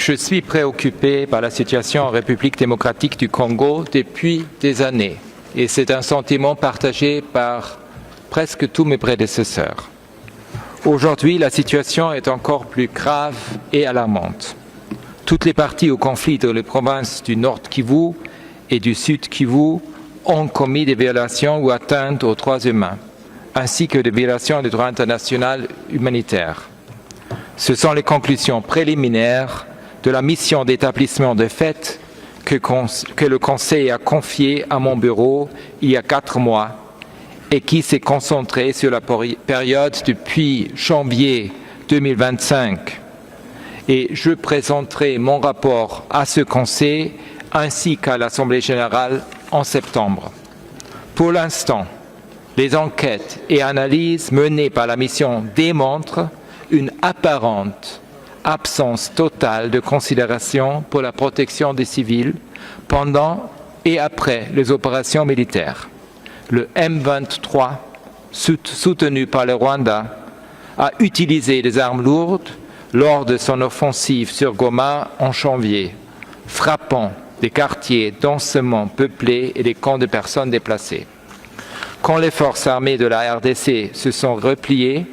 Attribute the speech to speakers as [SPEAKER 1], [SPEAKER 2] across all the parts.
[SPEAKER 1] Je suis préoccupé par la situation en République démocratique du Congo depuis des années et c'est un sentiment partagé par presque tous mes prédécesseurs. Aujourd'hui, la situation est encore plus grave et alarmante. Toutes les parties au conflit dans les provinces du Nord Kivu et du Sud Kivu ont commis des violations ou atteintes aux droits humains, ainsi que des violations des droits internationaux humanitaires. Ce sont les conclusions préliminaires de la mission d'établissement de fait que le Conseil a confiée à mon bureau il y a 4 mois et qui s'est concentrée sur la période depuis janvier 2025. Et je présenterai mon rapport à ce Conseil ainsi qu'à l'Assemblée générale en septembre. Pour l'instant, les enquêtes et analyses menées par la mission démontrent une apparente absence totale de considération pour la protection des civils pendant et après les opérations militaires. Le M23, soutenu par le Rwanda, a utilisé des armes lourdes lors de son offensive sur Goma en janvier, frappant des quartiers densément peuplés et des camps de personnes déplacées. Quand les forces armées de la RDC se sont repliées,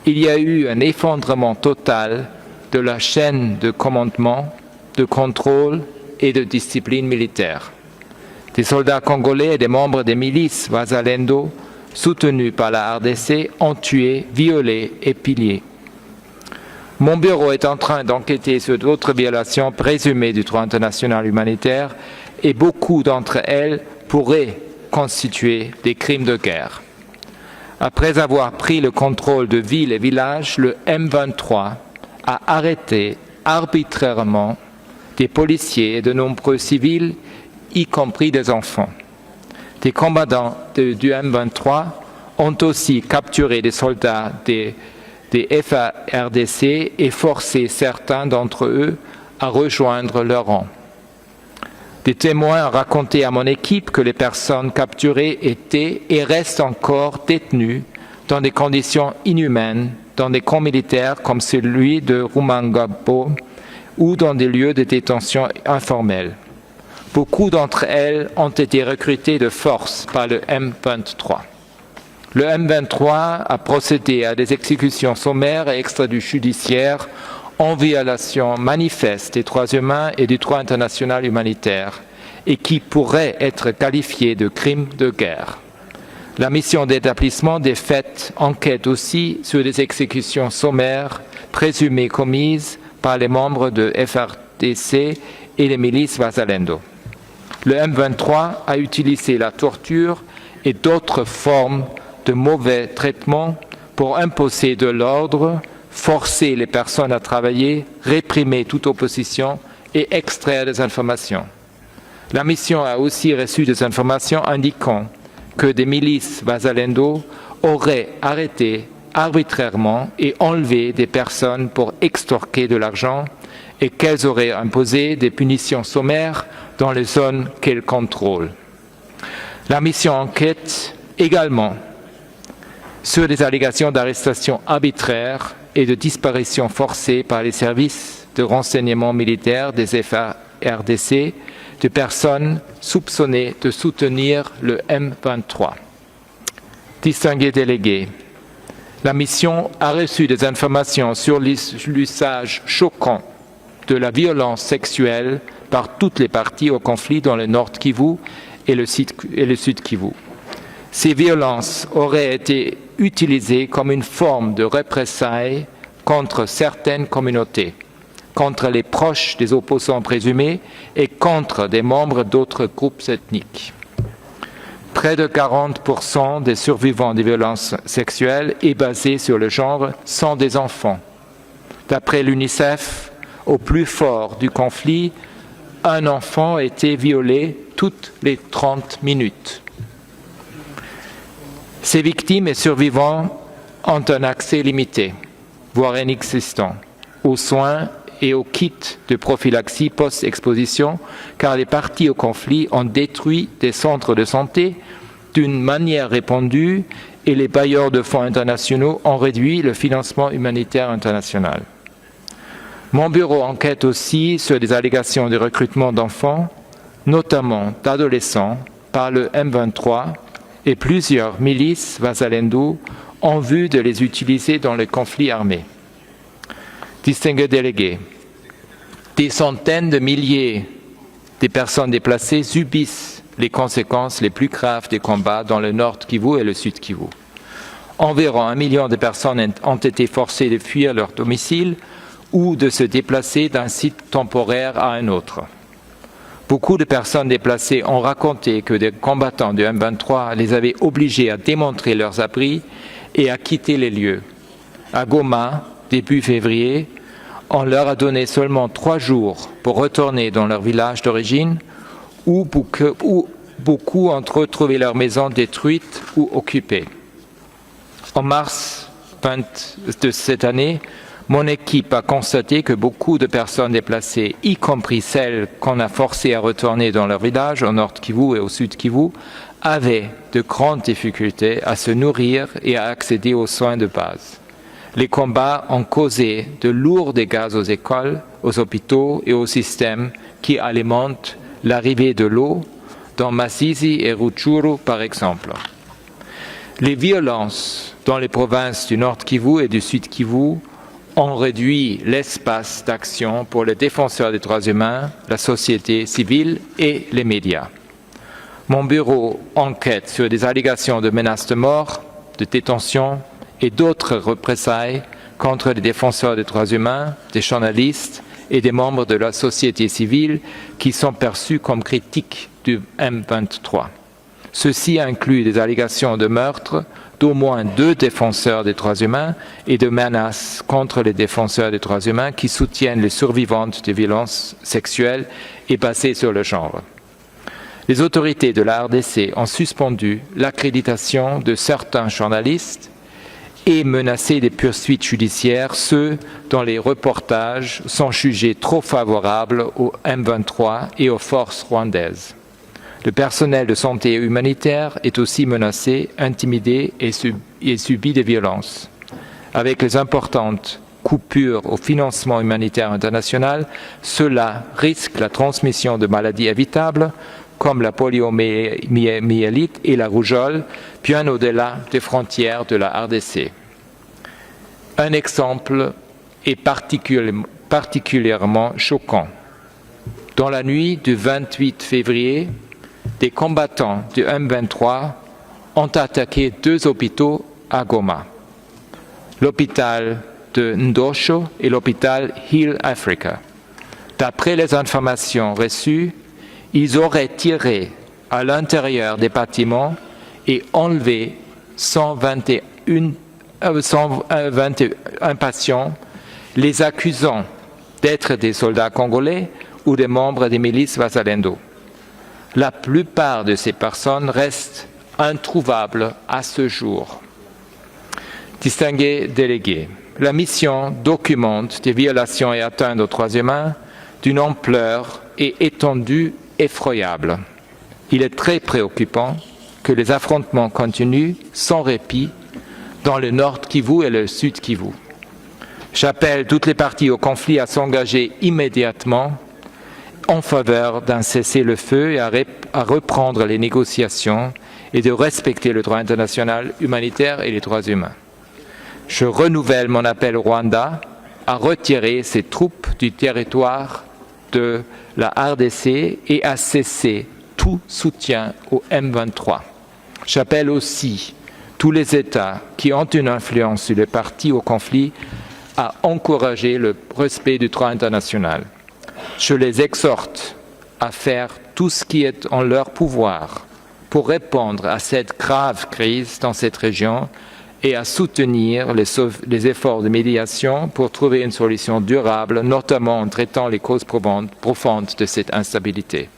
[SPEAKER 1] il y a eu un effondrement total de la chaîne de commandement, de contrôle et de discipline militaire. Des soldats congolais et des membres des milices Wazalendo, soutenus par la RDC, ont tué, violé et pillé. Mon bureau est en train d'enquêter sur d'autres violations présumées du droit international humanitaire et beaucoup d'entre elles pourraient constituer des crimes de guerre. Après avoir pris le contrôle de villes et villages, le M23 a arrêté arbitrairement des policiers et de nombreux civils, y compris des enfants. Des combattants du M23 ont aussi capturé des soldats des FARDC et forcé certains d'entre eux à rejoindre leur rang. Des témoins ont raconté à mon équipe que les personnes capturées étaient et restent encore détenues dans des conditions inhumaines, dans des camps militaires comme celui de Rumangabo ou dans des lieux de détention informels. Beaucoup d'entre elles ont été recrutées de force par le M23. Le M23 a procédé à des exécutions sommaires et extrajudiciaires en violation manifeste des droits humains et du droit international humanitaire et qui pourraient être qualifiés de crimes de guerre. La mission d'établissement des faits enquête aussi sur des exécutions sommaires présumées commises par les membres de FARDC et les milices Wazalendo. Le M23 a utilisé la torture et d'autres formes de mauvais traitements pour imposer de l'ordre, forcer les personnes à travailler, réprimer toute opposition et extraire des informations. La mission a aussi reçu des informations indiquant que des milices Wazalendo auraient arrêté arbitrairement et enlevé des personnes pour extorquer de l'argent et qu'elles auraient imposé des punitions sommaires dans les zones qu'elles contrôlent. La mission enquête également sur des allégations d'arrestation arbitraire et de disparition forcée par les services de renseignement militaire des FARDC de personnes soupçonnées de soutenir le M23. Distingués délégués, la mission a reçu des informations sur l'usage choquant de la violence sexuelle par toutes les parties au conflit dans le Nord Kivu et le Sud Kivu. Ces violences auraient été utilisées comme une forme de représailles contre certaines communautés, contre les proches des opposants présumés et contre des membres d'autres groupes ethniques. Près de 40% des survivants des violences sexuelles et basées sur le genre sont des enfants. D'après l'UNICEF, au plus fort du conflit, un enfant a été violé toutes les 30 minutes. Ces victimes et survivants ont un accès limité, voire inexistant, aux soins et aux kits de prophylaxie post-exposition, car les parties au conflit ont détruit des centres de santé d'une manière répandue et les bailleurs de fonds internationaux ont réduit le financement humanitaire international. Mon bureau enquête aussi sur des allégations de recrutement d'enfants, notamment d'adolescents, par le M23 et plusieurs milices Wazalendo en vue de les utiliser dans le conflit armé. Distingués délégués, des centaines de milliers de personnes déplacées subissent les conséquences les plus graves des combats dans le nord Kivu et le sud Kivu. Environ 1 million de personnes ont été forcées de fuir leur domicile ou de se déplacer d'un site temporaire à un autre. Beaucoup de personnes déplacées ont raconté que des combattants du M23 les avaient obligés à démontrer leurs abris et à quitter les lieux. À Goma, début février, on leur a donné seulement 3 jours pour retourner dans leur village d'origine où beaucoup ont retrouvé leur maison détruite ou occupée. En mars de cette année, mon équipe a constaté que beaucoup de personnes déplacées, y compris celles qu'on a forcées à retourner dans leur village au nord Kivu et au sud Kivu, avaient de grandes difficultés à se nourrir et à accéder aux soins de base. Les combats ont causé de lourds dégâts aux écoles, aux hôpitaux et aux systèmes qui alimentent l'arrivée de l'eau, dans Masisi et Rutshuru par exemple. Les violences dans les provinces du nord Kivu et du sud Kivu ont réduit l'espace d'action pour les défenseurs des droits humains, la société civile et les médias. Mon bureau enquête sur des allégations de menaces de mort, de détention et d'autres représailles contre les défenseurs des droits humains, des journalistes et des membres de la société civile qui sont perçus comme critiques du M23. Ceci inclut des allégations de meurtre d'au moins 2 défenseurs des droits humains et de menaces contre les défenseurs des droits humains qui soutiennent les survivantes de violences sexuelles et basées sur le genre. Les autorités de la RDC ont suspendu l'accréditation de certains journalistes et menacé des poursuites judiciaires ceux dont les reportages sont jugés trop favorables au M23 et aux forces rwandaises. Le personnel de santé humanitaire est aussi menacé, intimidé et subit des violences. Avec les importantes coupures au financement humanitaire international, cela risque la transmission de maladies évitables comme la poliomyélite et la rougeole, bien au-delà des frontières de la RDC. Un exemple est particulièrement choquant. Dans la nuit du 28 février, des combattants du M23 ont attaqué 2 hôpitaux à Goma, l'hôpital de Ndosho et l'hôpital Heal Africa. D'après les informations reçues, ils auraient tiré à l'intérieur des bâtiments et enlevé 121 patients, les accusant d'être des soldats congolais ou des membres des milices Wazalendo. La plupart de ces personnes restent introuvables à ce jour. Distingués délégués, la mission documente des violations et atteintes aux droits humains d'une ampleur et étendue effroyable. Il est très préoccupant que les affrontements continuent sans répit dans le nord Kivu et le sud Kivu. J'appelle toutes les parties au conflit à s'engager immédiatement en faveur d'un cessez-le-feu et à reprendre les négociations et de respecter le droit international humanitaire et les droits humains. Je renouvelle mon appel au Rwanda à retirer ses troupes du territoire de la RDC et à cesser tout soutien au M23. J'appelle aussi tous les États qui ont une influence sur les parties au conflit à encourager le respect du droit international. Je les exhorte à faire tout ce qui est en leur pouvoir pour répondre à cette grave crise dans cette région et à soutenir les efforts de médiation pour trouver une solution durable, notamment en traitant les causes profondes de cette instabilité.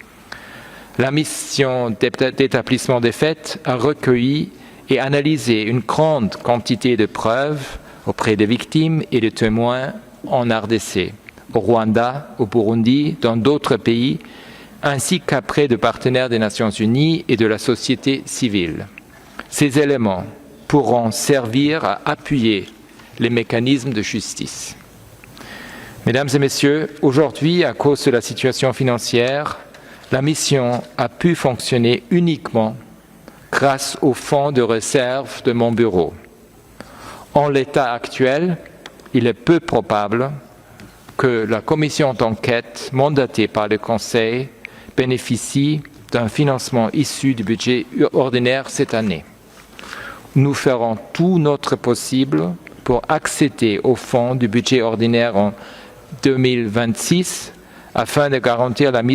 [SPEAKER 1] La mission d'établissement des faits a recueilli et analysé une grande quantité de preuves auprès des victimes et de témoins en RDC, au Rwanda, au Burundi, dans d'autres pays, ainsi qu'auprès de partenaires des Nations Unies et de la société civile. Ces éléments pourront servir à appuyer les mécanismes de justice. Mesdames et messieurs, aujourd'hui, à cause de la situation financière, la mission a pu fonctionner uniquement grâce au fonds de réserve de mon bureau. En l'état actuel, il est peu probable que la commission d'enquête mandatée par le Conseil bénéficie d'un financement issu du budget ordinaire cette année. Nous ferons tout notre possible pour accéder au fonds du budget ordinaire en 2026 afin de garantir la mise